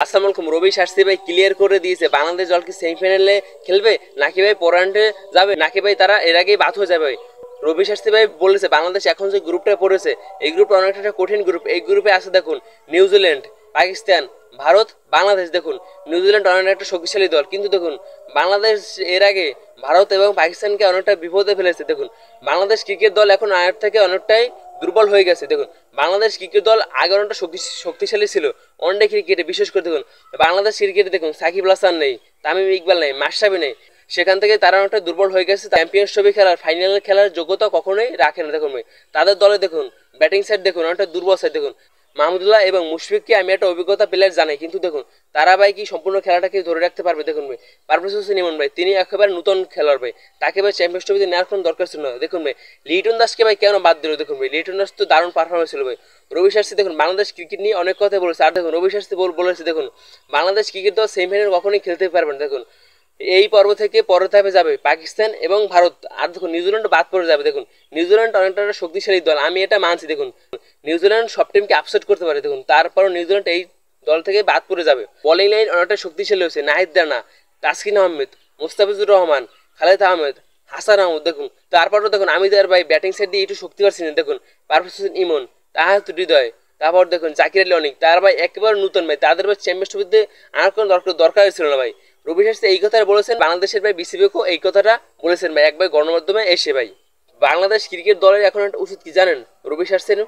আসসালামু আলাইকুম। রবি শাস্ত্রী ভাই ক্লিয়ার করে দিয়েছে বাংলাদেশ দল কি সেমিফাইনালে খেলবে নাকি ভাই পয়েন্টে যাবে নাকি ভাই তারা এর আগেই বাদ হয়ে যাবে। রবি শাস্ত্রী ভাই বলেছে বাংলাদেশ এখন যে গ্রুপটা পড়েছে এই গ্রুপটা অনেকটা একটা কঠিন গ্রুপ। এই গ্রুপে আছে দেখুন নিউজিল্যান্ড, পাকিস্তান, ভারত, বাংলাদেশ। দেখুন নিউজিল্যান্ড অনেকটা একটা শক্তিশালী দল, কিন্তু দেখুন বাংলাদেশ এর আগে ভারত এবং পাকিস্তানকে অনেকটা বিপদে ফেলেছে। দেখুন বাংলাদেশ ক্রিকেট দল এখন আগের থেকে অনেকটাই দুর্বল হয়ে গেছে। দেখুন বাংলাদেশ ক্রিকেট দল আগে অনেকটা শক্তিশালী ছিল ওয়ানডে ক্রিকেটে, বিশেষ করে দেখুন বাংলাদেশ ক্রিকেটে দেখুন সাকিব আল হাসান নেই, তামিম ইকবাল নেই, মাশরাফি নেই। সেখান থেকে তারা অনেকটা দুর্বল হয়ে গেছে। চ্যাম্পিয়ন্স ট্রফি খেলার ফাইনালে খেলার যোগ্যতা কখনোই রাখে না। দেখুন তাদের দলে দেখুন ব্যাটিং সাইড দেখুন অনেকটা দুর্বল সাইড। দেখুন মাহমুদুল্লাহ এবং মুশফিককে আমি একটা অভিজ্ঞতা প্লেয়ার জানাই, কিন্তু দেখুন তারা ভাই কি সম্পূর্ণ খেলাটাকে ধরে রাখতে পারবে? দেখুন ভাই পারভেজ হোসেন ইমন ভাই তিনি একেবারে নতুন খেলোয়াড় ভাই, তাকে ভাই চ্যাম্পিয়ন্স ট্রফিতে নেওয়ার কোনো দরকার ছিল না। দেখুন ভাই লিটন দাসকে ভাই কেন বাদ দিল? দেখুন ভাই লিটন দাস তো দারুণ পারফরমেন্স ছিল ভাই। রবি শাস্ত্রী দেখুন বাংলাদেশ ক্রিকেট নিয়ে অনেক কথা বলেছে, আর দেখুন রবি শাস্ত্রী বলেছে দেখুন বাংলাদেশ ক্রিকেট দল সেমিফাইনাল কখনোই খেলতে পারবে না। দেখুন এই পর্ব থেকে পরের ধাপে যাবে পাকিস্তান এবং ভারত, আর দেখুন নিউজিল্যান্ড বাদ পড়ে যাবে। দেখুন নিউজিল্যান্ড অনেকটা একটা শক্তিশালী দল, আমি এটা মানছি। দেখুন নিউজিল্যান্ড সব টিমকে আপসেট করতে পারে। দেখুন তারপরও নিউজিল্যান্ড এই দল থেকে বাদ পড়ে যাবে। বোলিং লাইন অনেকটা শক্তিশালী হয়েছে, নাহিদ রানা, তাসকিন আহমেদ, মুস্তাফিজুর রহমান, খালেদ আহমেদ, হাসান আহমেদ। দেখুন তারপরও দেখুন আমি তার ভাই ব্যাটিং সাইড দিয়ে একটু শক্তি পাচ্ছি না। দেখুন পারভেজ হোসেন ইমন, তাহাত হৃদয়, তারপর দেখুন জাকির আলী অনেক, তার ভাই একেবারে নতুন ভাই, তাদের ভাই চ্যাম্পিয়ন্স ট্রফিতে আর কোনো দরকার ছিল না ভাই। রবি শাস্ত্রী এই কথা বলেছেন, বাংলাদেশের ভাই বিসিবিকেও এই কথাটা বলেছেন ভাই একবার গণমাধ্যমে এসে ভাই। বাংলাদেশ ক্রিকেট দলের এখন একটা উচিত কি জানেন? রবি শাস্ত্রীর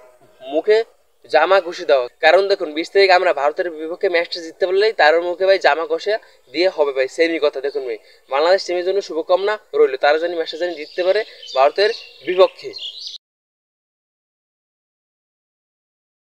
মুখে জামা ঘষে দেওয়া। কারণ দেখুন 20 তারিখ আমরা ভারতের বিপক্ষে ম্যাচটা জিততে পারলেই তার মুখে ভাই জামা ঘষে দিয়ে হবে ভাই, সেমই কথা। দেখুন ভাই বাংলাদেশ টিমের জন্য শুভকামনা রইল, তারা জানি ম্যাচটা জানি জিততে পারে ভারতের বিপক্ষে।